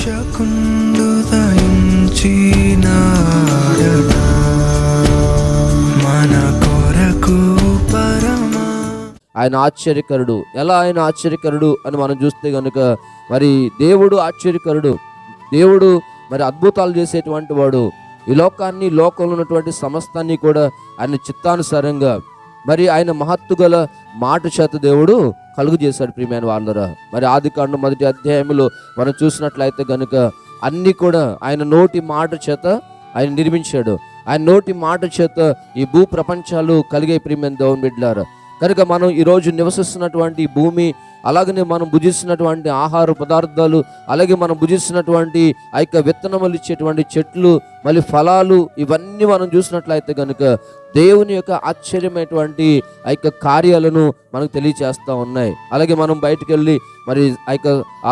రక్షకుండు దయించినాడట మన కొరకు పరమా. ఆయన ఆశ్చర్యకరుడు. ఎలా ఆయన ఆశ్చర్యకరుడు అని మనం చూస్తే కనుక మరి దేవుడు ఆశ్చర్యకరుడు. దేవుడు మరి అద్భుతాలు చేసేటువంటి వాడు. ఈ లోకాన్ని, లోకంలో ఉన్నటువంటి సమస్తాన్ని కూడా ఆయన చిత్తానుసారంగా మరి ఆయన మహత్తు గల మాట చేత దేవుడు కలుగు చేశాడు. ప్రియమైన వాళ్ళరా, మరి ఆదికాండం 1వ అధ్యాయంలో మనం చూసినట్లయితే కనుక అన్నీ కూడా ఆయన నోటి మాట చేత ఆయన నిర్మించాడు. ఆయన నోటి మాట చేత ఈ భూ ప్రపంచాలు కలిగే. ప్రియమైన దేవుని బిడ్డలారా, కనుక మనం ఈరోజు నివసిస్తున్నటువంటి భూమి, అలాగనే మనం భుజిస్తున్నటువంటి ఆహార పదార్థాలు, అలాగే మనం భుజిస్తున్నటువంటి ఆ యొక్క విత్తనములు ఇచ్చేటువంటి చెట్లు, మళ్ళీ ఫలాలు, ఇవన్నీ మనం చూసినట్లయితే కనుక దేవుని యొక్క ఆశ్చర్యమైనటువంటి ఆ యొక్క కార్యాలను మనకు తెలియచేస్తూ ఉన్నాయి. అలాగే మనం బయటకు వెళ్ళి మరి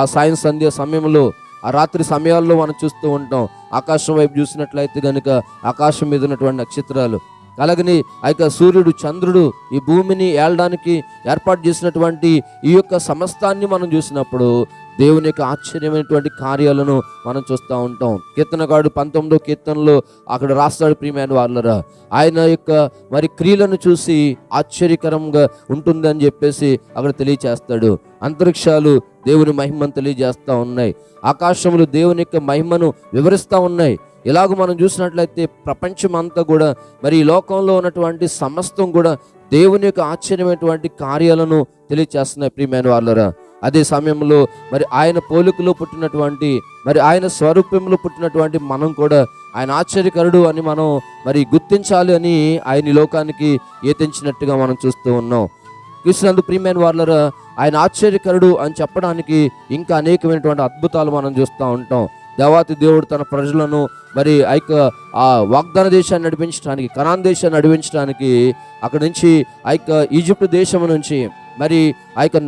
ఆ సాయం సంధ్య సమయంలో, ఆ రాత్రి సమయాల్లో మనం చూస్తూ ఉంటాం. ఆకాశం వైపు చూసినట్లయితే కనుక ఆకాశం మీద ఉన్నటువంటి నక్షత్రాలు, అలాగని ఆ యొక్క సూర్యుడు, చంద్రుడు, ఈ భూమిని ఏలడానికి ఏర్పాటు చేసినటువంటి ఈ యొక్క సమస్తాన్ని మనం చూసినప్పుడు దేవుని యొక్క ఆశ్చర్యమైనటువంటి కార్యాలను మనం చూస్తూ ఉంటాం. కీర్తనకారుడు 19వ కీర్తనలో అక్కడ రాస్తాడు, ప్రియమైన వాళ్ళరా, ఆయన యొక్క మరి క్రియలను చూసి ఆశ్చర్యకరంగా ఉంటుందని చెప్పేసి అక్కడ తెలియచేస్తాడు. అంతరిక్షాలు దేవుని మహిమను తెలియజేస్తూ ఉన్నాయి. ఆకాశములు దేవుని యొక్క మహిమను వివరిస్తూ ఉన్నాయి. ఇలాగ మనం చూసినట్లయితే ప్రపంచం అంతా కూడా మరి ఈ లోకంలో ఉన్నటువంటి సమస్తం కూడా దేవుని యొక్క ఆశ్చర్యమైనటువంటి కార్యాలను తెలియచేస్తున్నాయి. ప్రియమైన వాళ్ళరా, అదే సమయంలో మరి ఆయన పోలికలో పుట్టినటువంటి, మరి ఆయన స్వరూపంలో పుట్టినటువంటి మనం కూడా ఆయన ఆశ్చర్యకరుడు అని మనం మరి గుర్తించాలి అని ఆయన ఈ లోకానికి ఏతించినట్టుగా మనం చూస్తూ ఉన్నాం. కృష్ణందు ప్రియమైన వాళ్ళరా, ఆయన ఆశ్చర్యకరుడు అని చెప్పడానికి ఇంకా అనేకమైనటువంటి అద్భుతాలు మనం చూస్తూ ఉంటాం. దేవాతి దేవుడు తన ప్రజలను మరి ఆ వాగ్దాన దేశాన్ని నడిపించడానికి, కనాన్ దేశాన్ని నడిపించడానికి అక్కడి నుంచి ఈజిప్ట్ దేశం నుంచి మరి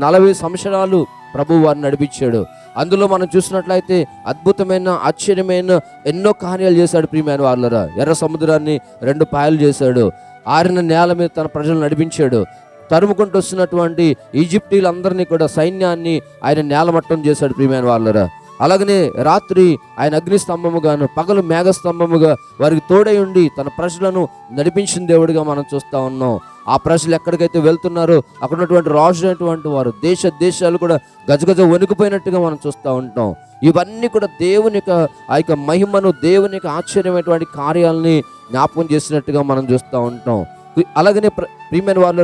40 సంవత్సరాలు ప్రభువు వారిని నడిపించాడు. అందులో మనం చూసినట్లయితే అద్భుతమైన, ఆశ్చర్యమైన ఎన్నో కార్యాలు చేశాడు. ప్రియమైన వాళ్ళరా, ఎర్ర సముద్రాన్ని 2 పాయలు చేశాడు. ఆరిన నేల మీద తన ప్రజలు నడిపించాడు. తరుముకుంటూ వస్తున్నటువంటి ఈజిప్టీలందరినీ కూడా, సైన్యాన్ని ఆయన నేలమట్టం చేశాడు. ప్రియమైన వాళ్ళరా, అలాగనే రాత్రి ఆయన అగ్నిస్తంభముగాను, పగలు మేఘస్తంభముగా వారికి తోడై ఉండి తన ప్రజలను నడిపించిన దేవుడిగా మనం చూస్తూ ఉన్నాం. ఆ ప్రజలు ఎక్కడికైతే వెళ్తున్నారో అక్కడ ఉన్నటువంటి రాజు అయినటువంటి వారు, దేశాలు కూడా గజగజ వణికిపోయినట్టుగా మనం చూస్తూ ఉంటాం. ఇవన్నీ కూడా దేవుని యొక్క ఆ యొక్క మహిమను, దేవుని యొక్క ఆశ్చర్యమైనటువంటి కార్యాలని జ్ఞాపకం చేసినట్టుగా మనం చూస్తూ ఉంటాం. అలాగనే ప్రియమైన వాళ్ళ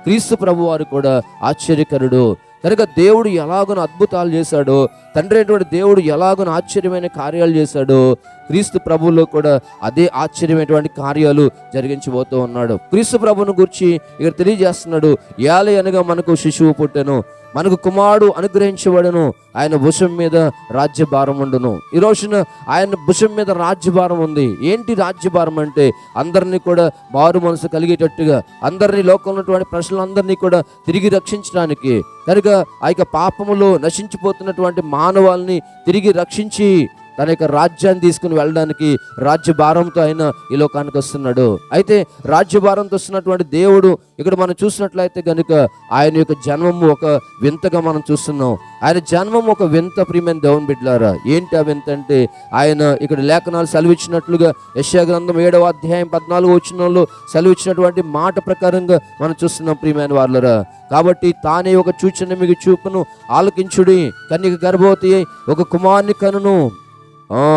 క్రీస్తు ప్రభు వారు కూడా ఆశ్చర్యకరుడు. కనుక దేవుడు ఎలాగో అద్భుతాలు చేశాడో, తండ్రి అయినటువంటి దేవుడు ఎలాగో ఆశ్చర్యమైన కార్యాలు చేశాడో, క్రీస్తు ప్రభువులో కూడా అదే ఆశ్చర్యమైనటువంటి కార్యాలు జరిగించబోతూ ఉన్నాడు. క్రీస్తు ప్రభువును గురించి ఇక్కడ తెలియజేస్తున్నాడు. ఏలే అనగా మనకు శిశువు పుట్టెను, మనకు కుమారుడు అనుగ్రహించబడను, ఆయన భుజం మీద రాజ్యభారం ఉండును. ఈ రోజున ఆయన భుజం మీద రాజ్యభారం ఉంది. ఏంటి రాజ్యభారం అంటే అందరినీ కూడా మారు మనసు కలిగేటట్టుగా, అందరినీ లోకంలో ఉన్నటువంటి ప్రజలందరినీ కూడా తిరిగి రక్షించడానికి, కనుక ఆ యొక్క పాపములో నశించిపోతున్నటువంటి మానవాల్ని తిరిగి రక్షించి తన యొక్క రాజ్యాన్ని తీసుకుని వెళ్ళడానికి రాజ్యభారంతో ఆయన ఈ లోకానికి వస్తున్నాడు. అయితే రాజ్యభారంతో వస్తున్నటువంటి దేవుడు ఇక్కడ మనం చూసినట్లయితే కనుక ఆయన యొక్క జన్మము ఒక వింతగా మనం చూస్తున్నాం. ఆయన జన్మం ఒక వింత. ప్రియమైన దేవుని బిడ్డలారా, ఏంటి ఆ వింత అంటే, ఆయన ఇక్కడ లేఖనాలు సెలవిచ్చినట్లుగా యెషయా గ్రంథం 7వ అధ్యాయం 14వ వచనంలో సెలవిచ్చినటువంటి మాట ప్రకారంగా మనం చూస్తున్నాం. ప్రియమైన వాళ్ళరా, కాబట్టి తానే ఒక సూచన మీకు చూపును, ఆలకించుడి, కన్యక గర్భవతి ఒక కుమారుని కనును,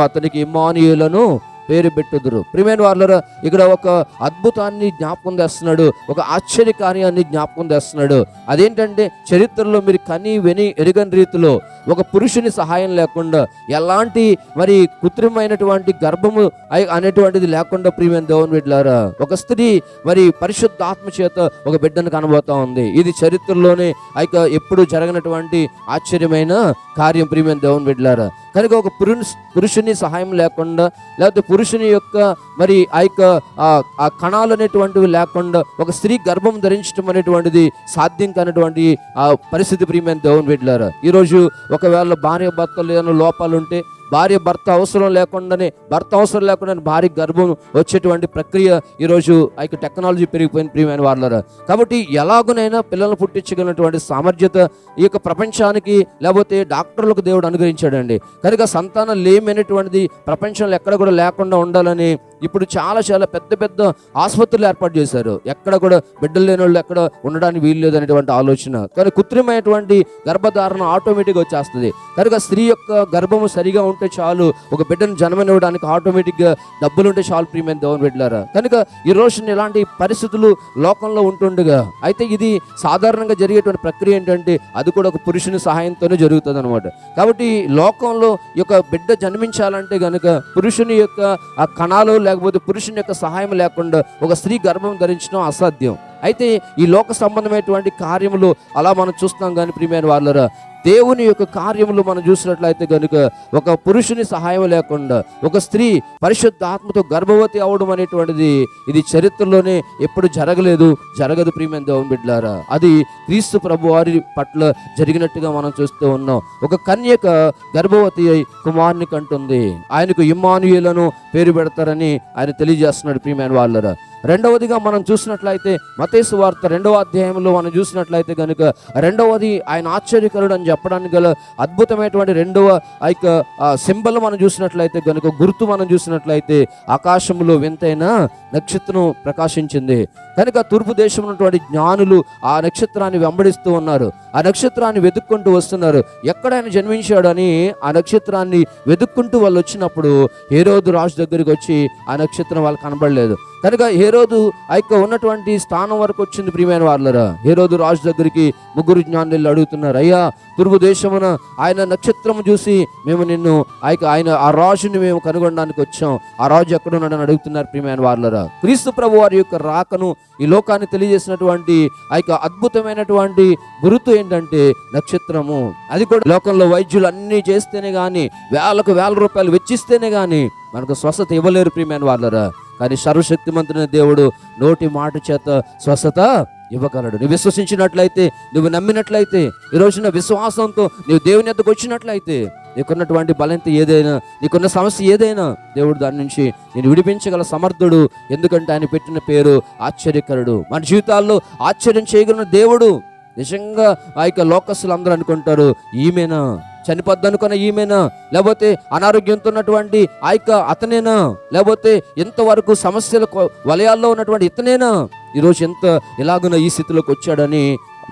అతనికి ఇమ్మానుయేలును పేరు పెట్టుదురు. ప్రియమైన వాళ్ళరా, ఇక్కడ ఒక అద్భుతాన్ని జ్ఞాపకం చేస్తున్నాడు, ఒక ఆశ్చర్య కార్యాన్ని జ్ఞాపకం చేస్తున్నాడు. అదేంటంటే, చరిత్రలో మీరు కని విని ఎరుగని రీతిలో ఒక పురుషుని సహాయం లేకుండా, ఎలాంటి మరి కృత్రిమైనటువంటి గర్భము అనేటువంటిది లేకుండా, ప్రియమైన దేవుని బిడ్డలారా, ఒక స్త్రీ మరి పరిశుద్ధ ఆత్మ చేత ఒక బిడ్డను కనబోతా ఉంది. ఇది చరిత్రలోనే ఎప్పుడు జరగనటువంటి ఆశ్చర్యమైన కార్యం. ప్రియమైన దేవుని బిడ్డలారా, కనుక ఒక పురుషుని సహాయం లేకుండా, లేకపోతే పురుషుని యొక్క మరి ఆ కణాలు అనేటువంటివి లేకుండా ఒక స్త్రీ గర్భం ధరించడం అనేటువంటిది సాధ్యం కానటువంటి ఆ పరిస్థితి. ప్రియమైన దేవుని బిడ్డలారా, ఈరోజు ఒకవేళ భార్య భర్తలు ఏదైనా లోపాలు ఉంటే, భార్య భర్త అవసరం లేకుండానే భార్య గర్భం వచ్చేటువంటి ప్రక్రియ ఈరోజు ఆ యొక్క టెక్నాలజీ పెరిగిపోయిన ప్రియమైన వాళ్ళరా. కాబట్టి ఎలాగునైనా పిల్లలను పుట్టించగలిగినటువంటి సామర్థ్యత ఈ యొక్క ప్రపంచానికి లేకపోతే డాక్టర్లకు దేవుడు అనుగ్రహించాడండి. కనుక సంతానం లేమైనటువంటిది ప్రపంచంలో ఎక్కడ కూడా లేకుండా ఉండాలని ఇప్పుడు చాలా చాలా పెద్ద పెద్ద ఆసుపత్రులు ఏర్పాటు చేశారు. ఎక్కడ కూడా బిడ్డలు లేని వాళ్ళు ఎక్కడ ఉండడానికి వీలు లేదు అనేటువంటి ఆలోచన. కానీ కృత్రిమైనటువంటి గర్భధారణ ఆటోమేటిక్గా వచ్చేస్తుంది. కనుక స్త్రీ యొక్క గర్భము సరిగా ఉంటే చాలు, ఒక బిడ్డను జన్మనివ్వడానికి ఆటోమేటిక్గా డబ్బులు ఉంటే చాలు ప్రియమైన దేవుని బిడ్డలారా. కనుక ఈ రోజున ఇలాంటి పరిస్థితులు లోకంలో ఉంటుండగా, అయితే ఇది సాధారణంగా జరిగేటువంటి ప్రక్రియ ఏంటంటే అది కూడా ఒక పురుషుని సహాయంతోనే జరుగుతుంది అనమాట. కాబట్టి లోకంలో ఈ యొక్క బిడ్డ జన్మించాలంటే గనుక పురుషుని యొక్క ఆ కణాలు లేకపోతే పురుషుని యొక్క సహాయం లేకుండా ఒక స్త్రీ గర్భం ధరించడం అసాధ్యం. అయితే ఈ లోక సంబంధమైనటువంటి కార్యములు అలా మనం చూస్తాం. కానీ ప్రియమైన వాళ్ళరా, దేవుని యొక్క కార్యములు మనం చూసినట్లయితే కనుక ఒక పురుషుని సహాయం లేకుండా ఒక స్త్రీ పరిశుద్ధాత్మతో గర్భవతి అవడం అనేటువంటిది ఇది చరిత్రలోనే ఎప్పుడు జరగదు ప్రియమైన దేవుని బిడ్డలారా. అది క్రీస్తు ప్రభు వారి పట్ల జరిగినట్టుగా మనం చూస్తూ ఉన్నాం. ఒక కన్యక గర్భవతి అయి కుమారుని కంటుంది. ఆయనకు ఇమ్మానుయేలను పేరు పెడతారని ఆయన తెలియజేస్తున్నాడు ప్రియమైన వాళ్ళరా. రెండవదిగా మనం చూసినట్లయితే మత్తయి సువార్త 2వ అధ్యాయంలో మనం చూసినట్లయితే కనుక రెండవది ఆయన ఆశ్చర్యకరుడు అని చెప్పడానికి గల అద్భుతమైనటువంటి రెండవ ఆ యొక్క సింబల్ మనం చూసినట్లయితే కనుక గుర్తు మనం చూసినట్లయితే ఆకాశంలో వింతైన నక్షత్రం ప్రకాశించింది. కనుక తూర్పు దేశం ఉన్నటువంటి జ్ఞానులు ఆ నక్షత్రాన్ని వెంబడిస్తూ ఉన్నారు. ఆ నక్షత్రాన్ని వెతుక్కుంటూ వస్తున్నారు. ఎక్కడ ఆయన జన్మించాడు అని ఆ నక్షత్రాన్ని వెతుక్కుంటూ వాళ్ళు వచ్చినప్పుడు హేరోదు రాజు దగ్గరికి వచ్చి ఆ నక్షత్రం వాళ్ళకి కనబడలేదు. కనుక హేరోదు ఆ యొక్క ఉన్నటువంటి స్థానం వరకు వచ్చింది ప్రియమైన వాళ్ళరా. హేరోదు రాజు దగ్గరికి ముగ్గురు జ్ఞానులు అడుగుతున్నారు, అయ్యా తూర్పు దేశమున ఆయన నక్షత్రం చూసి మేము నిన్ను ఆ రాజుని మేము కనుగొనడానికి వచ్చాం, ఆ రాజు ఎక్కడున్నాడని అడుగుతున్నారు ప్రియమైన వాళ్ళరా. క్రీస్తు ప్రభు వారి యొక్క రాకను ఈ లోకాన్ని తెలియజేసినటువంటి ఆ యొక్క అద్భుతమైనటువంటి గుర్తు ఏంటంటే నక్షత్రము. అది కూడా లోకంలో వైద్యులు అన్నీ చేస్తేనే కానీ వేల రూపాయలు వెచ్చిస్తేనే కానీ మనకు స్వస్థత ఇవ్వలేరు ప్రియమైన వాళ్ళరా. కానీ సర్వశక్తిమంతుడైన దేవుడు నోటి మాట చేత స్వస్థత ఇవ్వగలడు. నువ్వు విశ్వసించినట్లయితే, నువ్వు నమ్మినట్లయితే, ఈ రోజున విశ్వాసంతో నువ్వు దేవుని యొద్దకు వచ్చినట్లయితే నీకున్నటువంటి బలంత ఏదైనా, నీకున్న సమస్య ఏదైనా దేవుడు దాని నుంచి నేను విడిపించగల సమర్థుడు. ఎందుకంటే ఆయన పెట్టిన పేరు ఆశ్చర్యకరుడు. మన జీవితాల్లో ఆశ్చర్యం చేయగలిగిన దేవుడు. నిజంగా ఆ యొక్క లోకస్తులు అందరూ అనుకుంటారు, ఈమెనా చనిపోద్ది అనుకున్న ఈమెనా, లేకపోతే అనారోగ్యంతో ఉన్నటువంటి ఆ యొక్క అతనేనా, లేకపోతే ఎంతవరకు సమస్యల వలయాల్లో ఉన్నటువంటి ఇతనేనా ఈరోజు ఎంత ఇలాగున ఈ స్థితిలోకి వచ్చాడని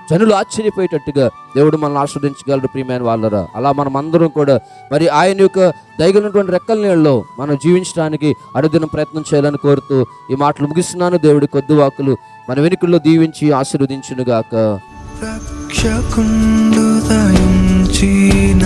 జనులు ఆశ్చర్యపోయేటట్టుగా దేవుడు మనల్ని ఆస్వాదించగలడు ప్రియమైన వాళ్ళరా. అలా మనం అందరం కూడా మరి ఆయన యొక్క దయగలిగినటువంటి రెక్కల నీళ్ళలో మనం జీవించడానికి అనుదినం ప్రయత్నం చేయాలని కోరుతూ ఈ మాటలు ముగిస్తున్నాను. దేవుడి కొద్ది వాకులు మన వెనుకల్లో దీవించి ఆశీర్వదించునుగాక. రక్షకుండు దయించినాడట.